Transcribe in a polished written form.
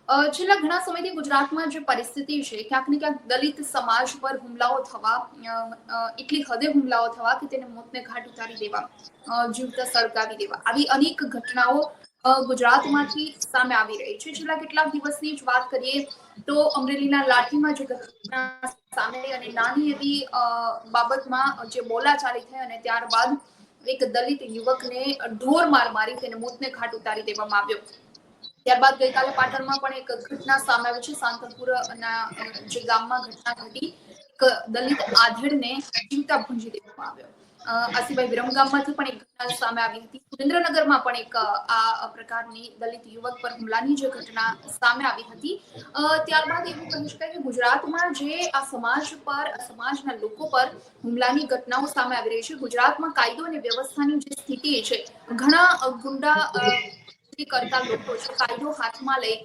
છેલ્લા ઘણા સમયથી ગુજરાતમાં જે પરિસ્થિતિ છે ક્યાંક ને ક્યાંક દલિત સમાજ પર હુમલાઓ થવા એટલી હદે હુમલાઓ થવા કે તેને મોતને ઘાટ ઉતારી દેવા, જીવતા સળગાવી દેવા, આવી અનેક ઘટનાઓ ગુજરાતમાંથી સામે આવી રહી છે. છેલ્લા કેટલાક દિવસની જ વાત કરીએ તો અમરેલીના લાઠીમાં જે ઘટના સામે આવી અને નાની એવી બાબતમાં જે બોલાચાલી થઈ અને ત્યારબાદ એક દલિત યુવકને ઢોર માર મારી તેને મોતને ઘાટ ઉતારી દેવામાં આવ્યો. ત્યારબાદ ગઈકાલે પાટણમાં પણ એક ઘટના સામે આવી છે. સાંતલપુર ના જે ગામમાં ઘટના ઘટી, એક દલિત આધેડને જીવતા ભૂંજી દેવામાં આવ્યો. આ સિવાય વિરમગામમાંથી પણ એક ઘટના સામે આવી હતી. સુરેન્દ્રનગરમાં પણ એક આ પ્રકારની દલિત યુવક પર હુમલાની જે ઘટના સામે આવી હતી. ત્યારબાદ એવું કહી શકાય કે ગુજરાતમાં જે આ સમાજ પર, સમાજના લોકો પર હુમલાની ઘટનાઓ સામે આવી રહી છે. ગુજરાતમાં કાયદો અને વ્યવસ્થાની જે સ્થિતિ છે, ઘણા ગુંડા કરતા લોકો છે કાયદો હાથમાં લઈ